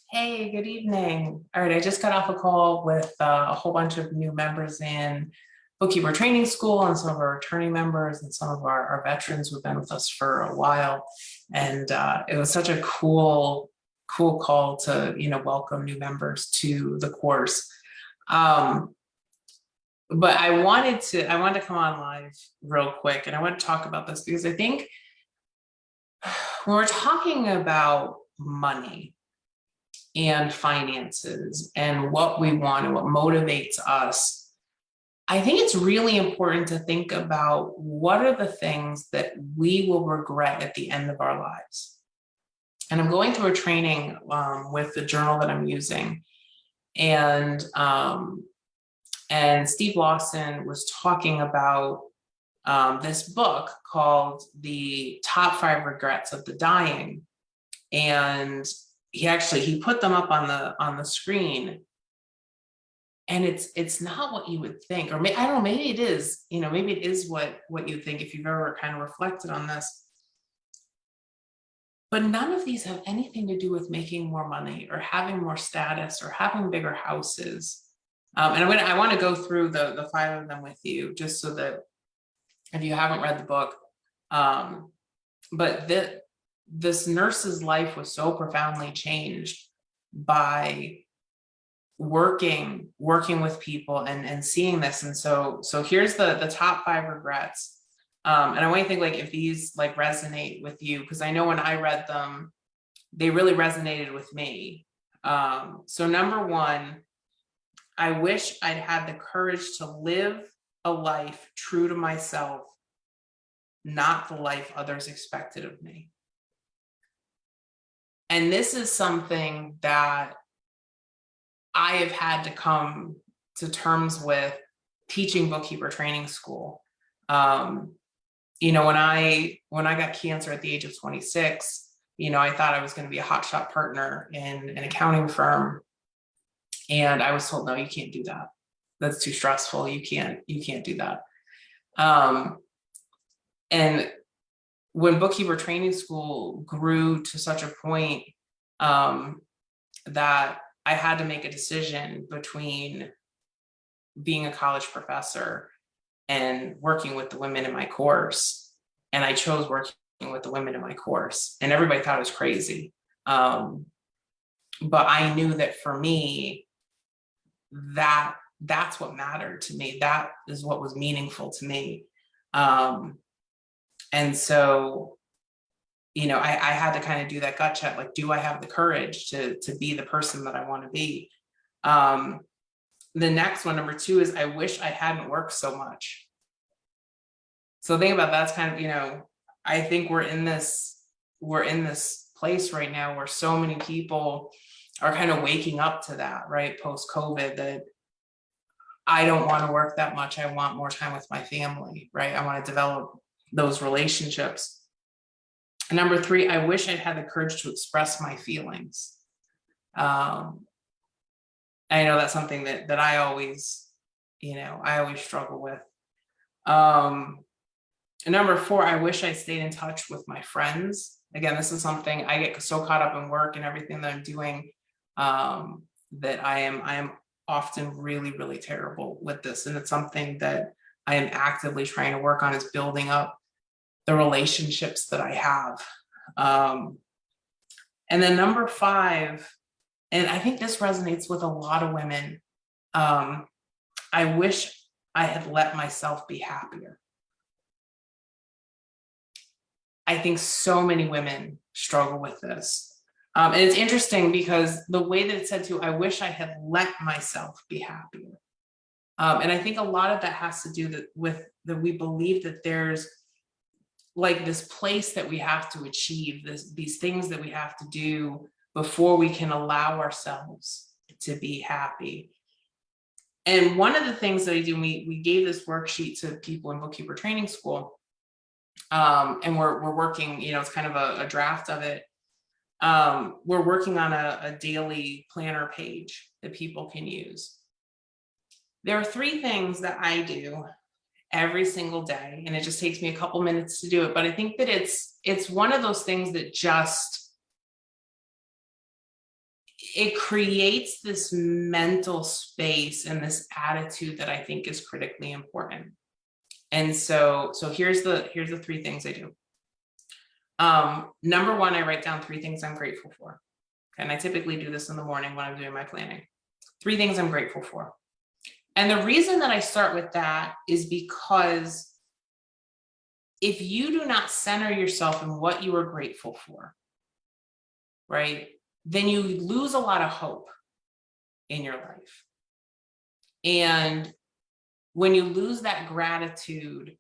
Hey, good evening. All right, I just got off a call with a whole bunch of new members in bookkeeper training school and some of our returning members and some of our veterans who've been with us for a while. And it was such a cool call to, welcome new members to the course. Um, but I wanted to come on live real quick and I want to talk about this because I think when we're talking about money, and finances and what we want and what motivates us, I think it's really important to think about what are the things that we will regret at the end of our lives. And I'm going through a training with the journal that I'm using, and Steve Lawson was talking about this book called "The Top 5 Regrets of the Dying," and he put them up on the screen, and it's not what you would think, or I don't know, maybe it is, maybe it is what you think if you've ever kind of reflected on this. But none of these have anything to do with making more money or having more status or having bigger houses. And I want to go through the 5 of them with you, just so that if you haven't read the book, but this nurse's life was so profoundly changed by working with people and seeing this. And so here's the top 5 regrets. And I want to think like if these like resonate with you, because I know when I read them, they really resonated with me. So number 1, I wish I'd had the courage to live a life true to myself, not the life others expected of me. And this is something that I have had to come to terms with teaching bookkeeper training school. When I got cancer at the age of 26, I thought I was going to be a hotshot partner in an accounting firm. And I was told, no, you can't do that. That's too stressful. You can't do that. And when bookkeeper training school grew to such a point that I had to make a decision between being a college professor and working with the women in my course, and I chose working with the women in my course, and everybody thought it was crazy. But I knew that for me, that's what mattered to me. That is what was meaningful to me. And so, I had to kind of do that gut check. Like, do I have the courage to be the person that I want to be? The next one, number 2, is I wish I hadn't worked so much. So think about that's kind of, I think we're in this place right now where so many people are kind of waking up to that, right? Post-COVID, that I don't want to work that much. I want more time with my family, right? I want to develop those relationships. And number 3, I wish I'd had the courage to express my feelings. I know that's something that I always struggle with. And number 4, I wish I stayed in touch with my friends. Again, this is something I get so caught up in work and everything that I'm doing, that I am often really, really terrible with this. And it's something that I am actively trying to work on, is building up the relationships that I have. And then number 5, and I think this resonates with a lot of women, I wish I had let myself be happier. I think so many women struggle with this. And it's interesting because the way that it said to, I wish I had let myself be happier. And I think a lot of that has to do with that we believe that there's like this place that we have to achieve, these things that we have to do before we can allow ourselves to be happy. And one of the things that I do, we gave this worksheet to people in bookkeeper training school, and we're working, it's kind of a draft of it. We're working on a daily planner page that people can use. There are 3 things that I do every single day, and it just takes me a couple minutes to do it. But I think that it's one of those things that just, it creates this mental space and this attitude that I think is critically important. And so here's the 3 things I do. Number 1, I write down 3 things I'm grateful for. And I typically do this in the morning when I'm doing my planning. 3 things I'm grateful for. And the reason that I start with that is because if you do not center yourself in what you are grateful for, right, then you lose a lot of hope in your life. And when you lose that gratitude,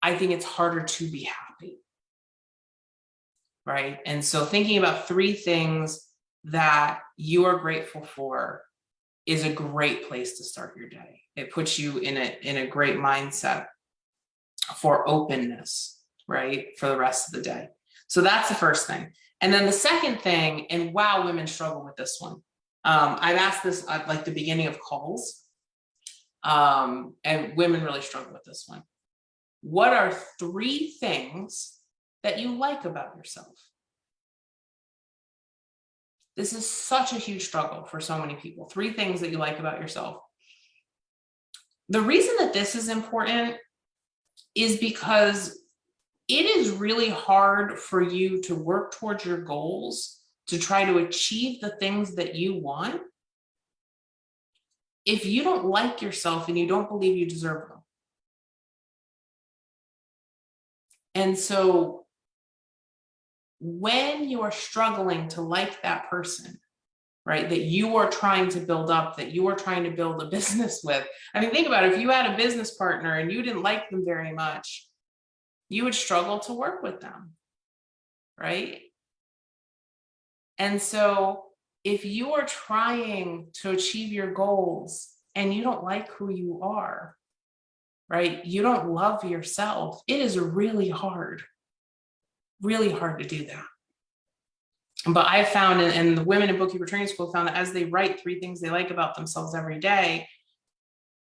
I think it's harder to be happy, right? And so thinking about 3 things that you are grateful for is a great place to start your day. It puts you in a great mindset for openness, right, for the rest of the day. So that's the first thing. And then the second thing, and wow, women struggle with this one. I've asked this at like the beginning of calls, and women really struggle with this one. What are 3 things that you like about yourself? This is such a huge struggle for so many people. 3 things that you like about yourself. The reason that this is important is because it is really hard for you to work towards your goals, to try to achieve the things that you want, if you don't like yourself and you don't believe you deserve them. And so when you are struggling to like that person, right, that you are trying to build up, that you are trying to build a business with, I mean, think about it. If you had a business partner and you didn't like them very much, you would struggle to work with them, right? And so if you are trying to achieve your goals and you don't like who you are, right, you don't love yourself, it is really hard to do that. But I've found, and the women in Bookkeeper Training School found that as they write 3 things they like about themselves every day,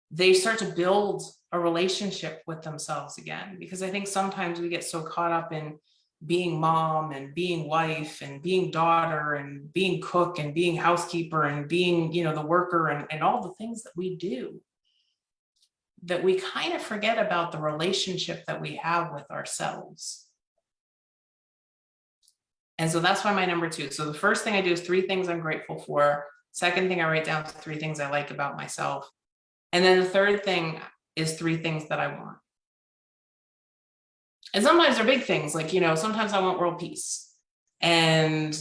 they start to build a relationship with themselves again. Because I think sometimes we get so caught up in being mom and being wife and being daughter and being cook and being housekeeper and being, the worker and all the things that we do, that we kind of forget about the relationship that we have with ourselves. And so that's why my number 2. So the first thing I do is 3 things I'm grateful for. Second thing I write down is 3 things I like about myself. And then the third thing is 3 things that I want. And sometimes they're big things, like, sometimes I want world peace. And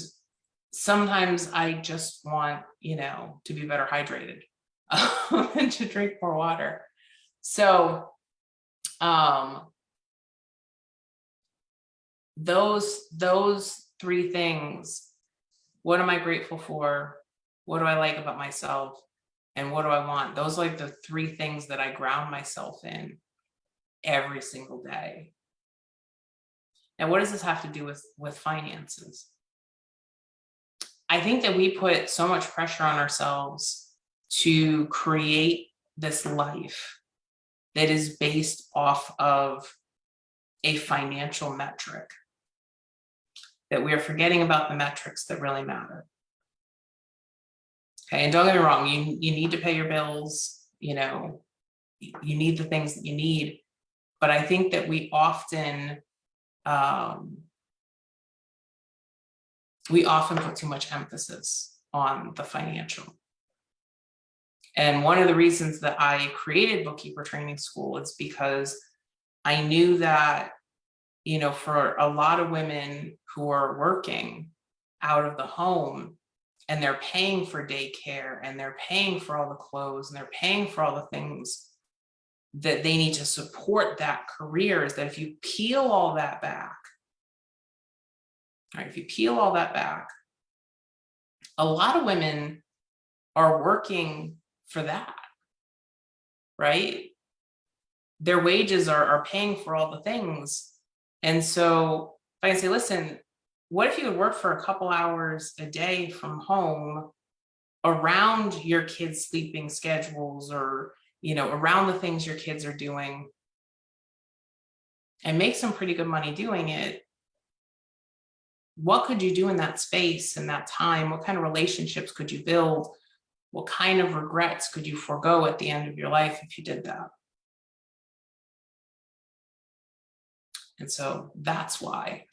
sometimes I just want, to be better hydrated and to drink more water. So those 3 things, what am I grateful for? What do I like about myself? And what do I want? Those are like the 3 things that I ground myself in every single day. And what does this have to do with finances? I think that we put so much pressure on ourselves to create this life that is based off of a financial metric, that we are forgetting about the metrics that really matter. Okay, and don't get me wrong, you need to pay your bills, you need the things that you need, but I think that we often put too much emphasis on the financial. And one of the reasons that I created Bookkeeper Training School is because I knew that, for a lot of women who are working out of the home and they're paying for daycare and they're paying for all the clothes and they're paying for all the things that they need to support that career, is that if you peel all that back, right, a lot of women are working for that, right? Their wages are paying for all the things. And so if I can say, listen, what if you would work for a couple hours a day from home around your kids' sleeping schedules, or, around the things your kids are doing, and make some pretty good money doing it, what could you do in that space and that time? What kind of relationships could you build? What kind of regrets could you forego at the end of your life if you did that? And so that's why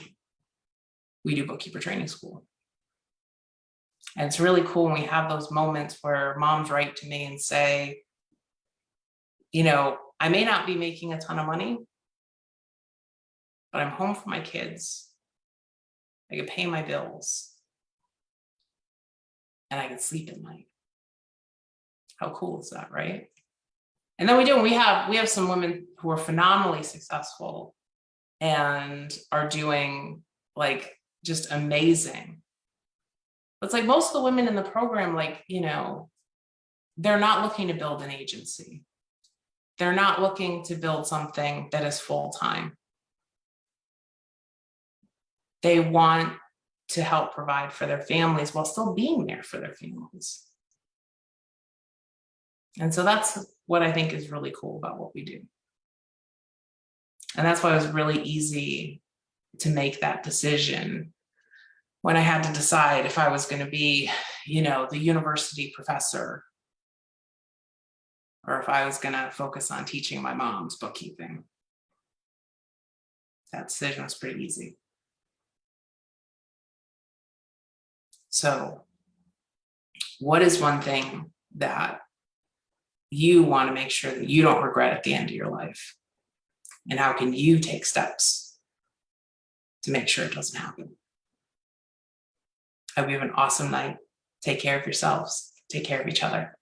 we do bookkeeper training school. And it's really cool when we have those moments where moms write to me and say, I may not be making a ton of money, but I'm home for my kids. I can pay my bills and I can sleep at night. How cool is that, right? And then we have some women who are phenomenally successful and are doing like just amazing. It's like most of the women in the program, they're not looking to build an agency. They're not looking to build something that is full-time. They want to help provide for their families while still being there for their families. And so that's what I think is really cool about what we do. And that's why it was really easy to make that decision when I had to decide if I was going to be, the university professor, or if I was going to focus on teaching my mom's bookkeeping. That decision was pretty easy. So, what is one thing that you want to make sure that you don't regret at the end of your life? And how can you take steps to make sure it doesn't happen? I hope you have an awesome night. Take care of yourselves. Take care of each other.